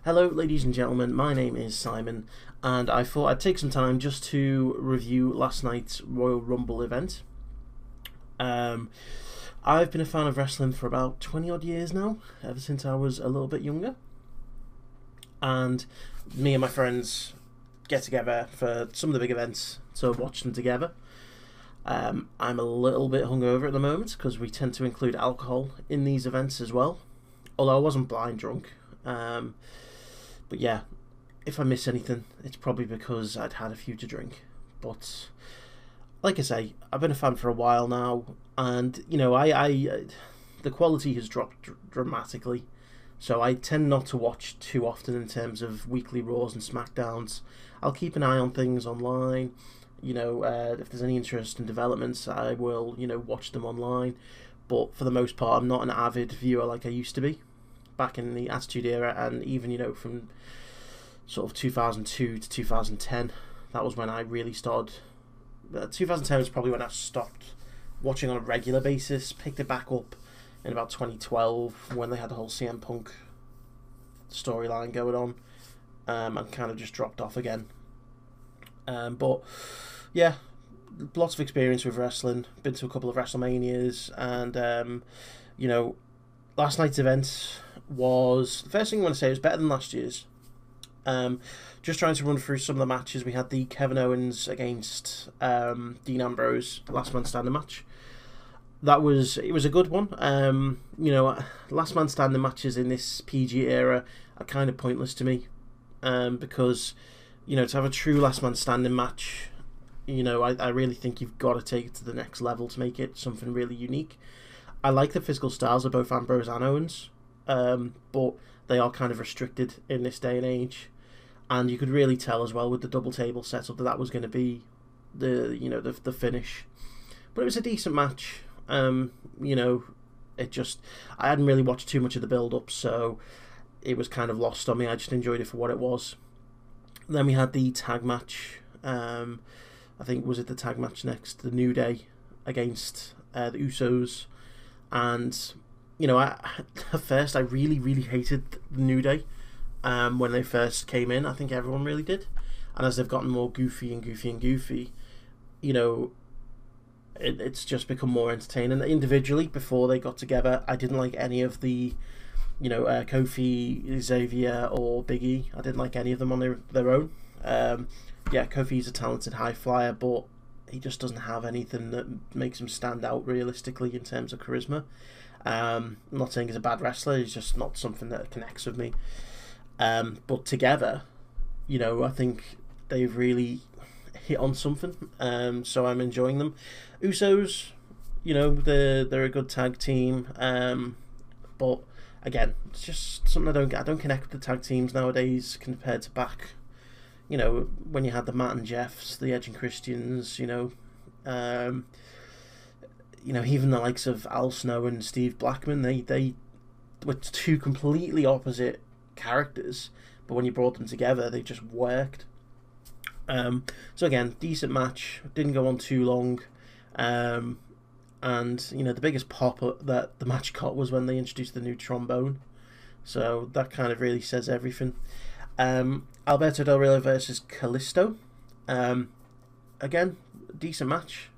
Hello, ladies and gentlemen, my name is Simon, and I thought I'd take some time just to review last night's Royal Rumble event. Um, I've been a fan of wrestling for about 20 odd years now, ever since I was a little bit younger. And me and my friends get together for some of the big events to watch them together. I'm a little bit hungover at the moment because we tend to include alcohol in these events as well. Although I wasn't blind drunk. But yeah, if I miss anything, it's probably because I'd had a few to drink. But like I say, I've been a fan for a while now, and the quality has dropped dramatically. So I tend not to watch too often in terms of weekly Raws and SmackDowns. I'll keep an eye on things online. If there's any interest in developments, I will, watch them online. But for the most part, I'm not an avid viewer like I used to be back in the Attitude Era, and even, from sort of 2002 to 2010. That was when I really started. 2010 was probably when I stopped watching on a regular basis, picked it back up in about 2012 when they had the whole CM Punk storyline going on, and kind of just dropped off again. But yeah, lots of experience with wrestling, been to a couple of WrestleManias, and last night's event was, the first thing I want to say, was better than last year's. Just trying to run through some of the matches. We had the Kevin Owens against Dean Ambrose last man standing match. It was a good one. Last man standing matches in this PG era are kind of pointless to me, because to have a true last man standing match, I really think you've got to take it to the next level to make it something really unique. I like the physical styles of both Ambrose and Owens, but they are kind of restricted in this day and age. And you could really tell as well with the double table setup that was going to be the finish. But it was a decent match. I hadn't really watched too much of the build up, so it was kind of lost on me. I just enjoyed it for what it was. Then we had the tag match. I think, was it the tag match next? The New Day against the Usos. And at first I really, really hated the New Day. When they first came in, I think everyone really did. And as they've gotten more goofy and goofy and goofy, it's just become more entertaining. Individually, before they got together, I didn't like any of the, Kofi, Xavier, or Big E. I didn't like any of them on their own. Kofi's a talented high flyer, but he just doesn't have anything that makes him stand out realistically in terms of charisma. I'm not saying he's a bad wrestler, he's just not something that connects with me. But together, I think they've really hit on something. So I'm enjoying them. Usos, they're a good tag team. But again, it's just something I don't get. I don't connect with the tag teams nowadays compared to back. When you had the Matt and Jeffs, the Edge and Christians, even the likes of Al Snow and Steve Blackman, they were two completely opposite characters, but when you brought them together, they just worked. So again, decent match. Didn't go on too long, and the biggest pop that the match got was when they introduced the new trombone. So that kind of really says everything. Alberto Del Rio versus Kalisto. Again, decent match.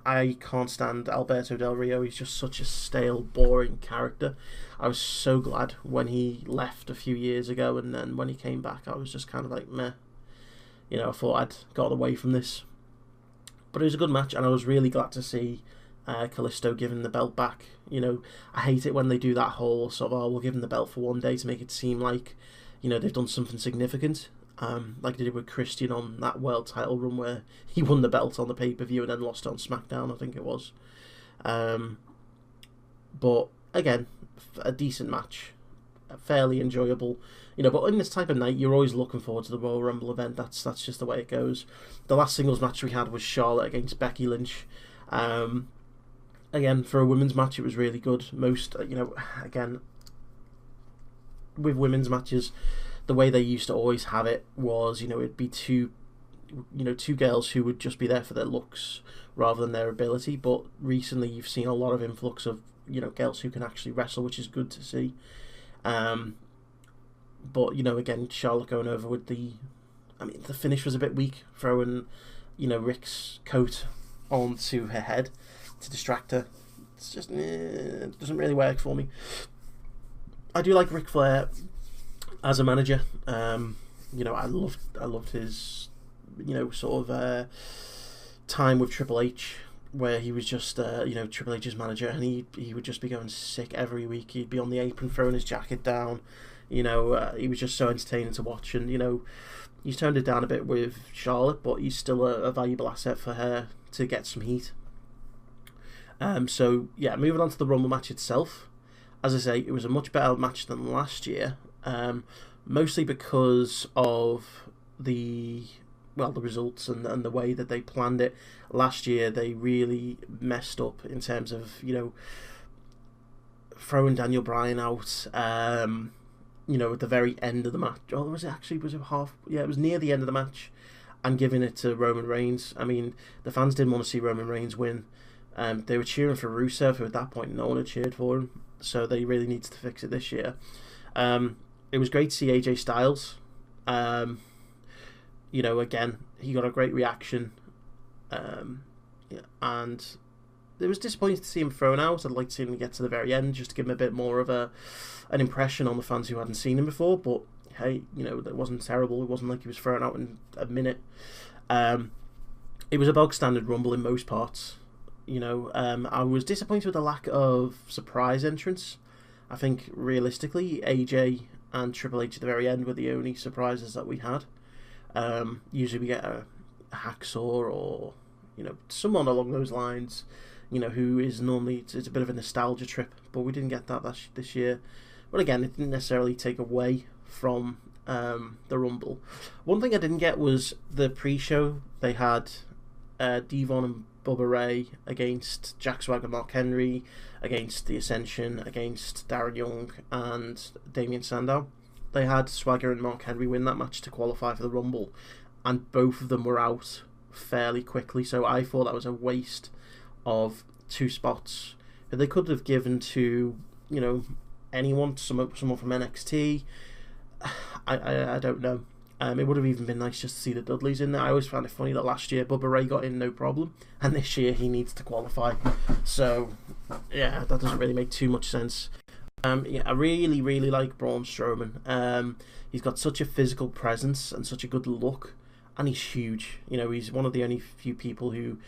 I can't stand Alberto Del Rio. He's just such a stale, boring character. I was so glad when he left a few years ago, and then when he came back, I was just kind of like, meh. I thought I'd got away from this. But it was a good match, and I was really glad to see Kalisto giving the belt back. I hate it when they do that whole sort of, we'll give him the belt for one day to make it seem like, they've done something significant. Like they did with Christian on that world title run where he won the belt on the pay-per-view and then lost it on SmackDown, I think it was. But again, a decent match, fairly enjoyable. But in this type of night, you're always looking forward to the Royal Rumble event. That's just the way it goes. The last singles match we had was Charlotte against Becky Lynch. Again, for a women's match, it was really good. Again, with women's matches, the way they used to always have it was, it'd be two girls who would just be there for their looks rather than their ability. But recently, you've seen a lot of influx of girls who can actually wrestle, which is good to see. But, again, Charlotte going over with the finish was a bit weak, throwing, Rick's coat onto her head to distract her. It's just, it doesn't really work for me. I do like Ric Flair as a manager. I loved his, sort of time with Triple H, where he was just, Triple H's manager, and he would just be going sick every week. He'd be on the apron throwing his jacket down. He was just so entertaining to watch, and he's toned it down a bit with Charlotte, but he's still a valuable asset for her to get some heat. So yeah, moving on to the Rumble match itself. As I say, it was a much better match than last year, mostly because of the results and the way that they planned it. Last year they really messed up in terms of throwing Daniel Bryan out. At the very end of the match. Oh, was it half? Yeah, it was near the end of the match, and giving it to Roman Reigns. I mean, the fans didn't want to see Roman Reigns win. They were cheering for Rusev, who at that point no one had cheered for him. So they really needed to fix it this year. It was great to see AJ Styles. Again, he got a great reaction. And it was disappointing to see him thrown out. I'd like to see him get to the very end, just to give him a bit more of an impression on the fans who hadn't seen him before. But hey, it wasn't terrible. It wasn't like he was thrown out in a minute. It was a bog standard Rumble in most parts. I was disappointed with the lack of surprise entrance. I think realistically, AJ and Triple H at the very end were the only surprises that we had. Usually we get a Hacksaw or someone along those lines. Who is normally, it's a bit of a nostalgia trip, but we didn't get that this year. But again, it didn't necessarily take away from the Rumble. One thing I didn't get was the pre-show. They had Devon and Bubba Ray against Jack Swagger, Mark Henry, against The Ascension, against Darren Young and Damien Sandow. They had Swagger and Mark Henry win that match to qualify for the Rumble, and both of them were out fairly quickly, so I thought that was a waste of 2 spots that they could have given to anyone, someone from NXT. I don't know. It would have even been nice just to see the Dudleys in there. I always found it funny that last year Bubba Ray got in no problem, and this year he needs to qualify. So yeah, that doesn't really make too much sense. I really, really like Braun Strowman. He's got such a physical presence and such a good look, and he's huge. He's one of the only few people who,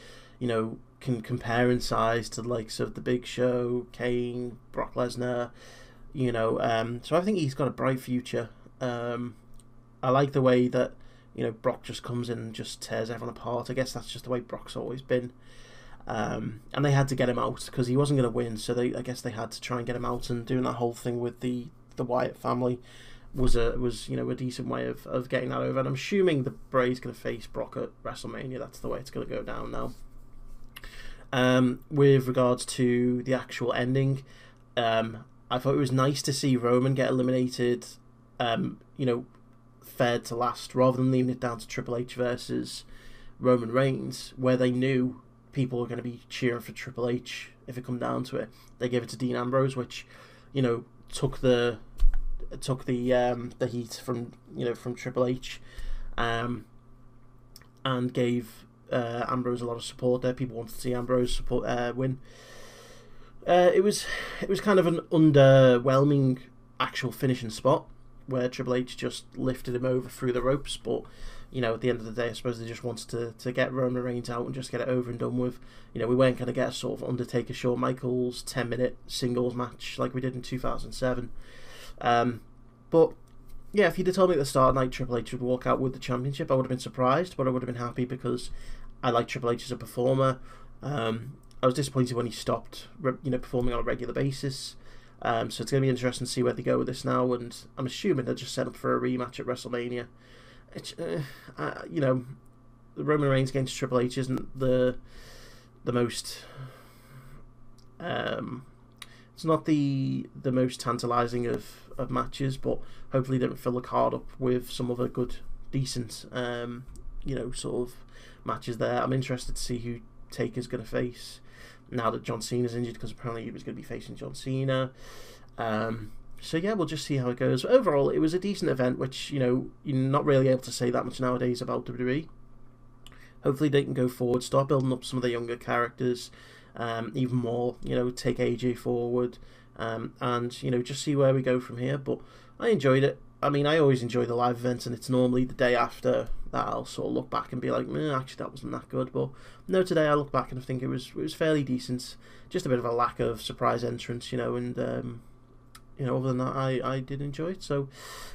can compare in size to the likes of The Big Show, Kane, Brock Lesnar. So I think he's got a bright future. I like the way that Brock just comes in and just tears everyone apart. I guess that's just the way Brock's always been. And they had to get him out because he wasn't going to win, so I guess they had to try and get him out, and doing that whole thing with the Wyatt family was a decent way of getting that over. And I'm assuming the Bray's going to face Brock at WrestleMania. That's the way it's going to go down now. With regards to the actual ending, I thought it was nice to see Roman get eliminated, third to last, rather than leaving it down to Triple H versus Roman Reigns, where they knew people were going to be cheering for Triple H if it come down to it. They gave it to Dean Ambrose, which took the heat from Triple H, and gave Ambrose a lot of support there. People wanted to see Ambrose win. It was kind of an underwhelming actual finishing spot where Triple H just lifted him over through the ropes, but at the end of the day, I suppose they just wanted to get Roman Reigns out and just get it over and done with. We weren't going to get a sort of Undertaker Shawn Michaels 10-minute singles match like we did in 2007. But yeah, if you'd have told me at the start of the night Triple H would walk out with the championship, I would have been surprised, but I would have been happy because I like Triple H as a performer. I was disappointed when he stopped performing on a regular basis. So it's going to be interesting to see where they go with this now, and I'm assuming they're just set up for a rematch at WrestleMania. It's, Roman Reigns against Triple H isn't the most. It's not the most tantalising of matches, but hopefully they don't fill the card up with some other good, decent, sort of matches there. I'm interested to see who Taker's going to face now that John Cena's injured, because apparently he was going to be facing John Cena. So yeah, we'll just see how it goes. But overall, it was a decent event, which, you know, you're not really able to say that much nowadays about WWE. Hopefully they can go forward, start building up some of the younger characters, even more, you know, take AJ forward, and, you know, just see where we go from here. But I enjoyed it. I mean, I always enjoy the live events, and it's normally the day after that I'll sort of look back and be like, actually, that wasn't that good. But no, today I look back and I think it was fairly decent. Just a bit of a lack of surprise entrance, you know, and you know, other than that, I did enjoy it. So,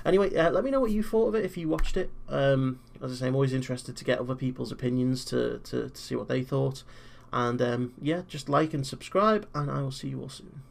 anyway, let me know what you thought of it if you watched it. As I say, I'm always interested to get other people's opinions to see what they thought. And yeah, just like and subscribe, and I will see you all soon.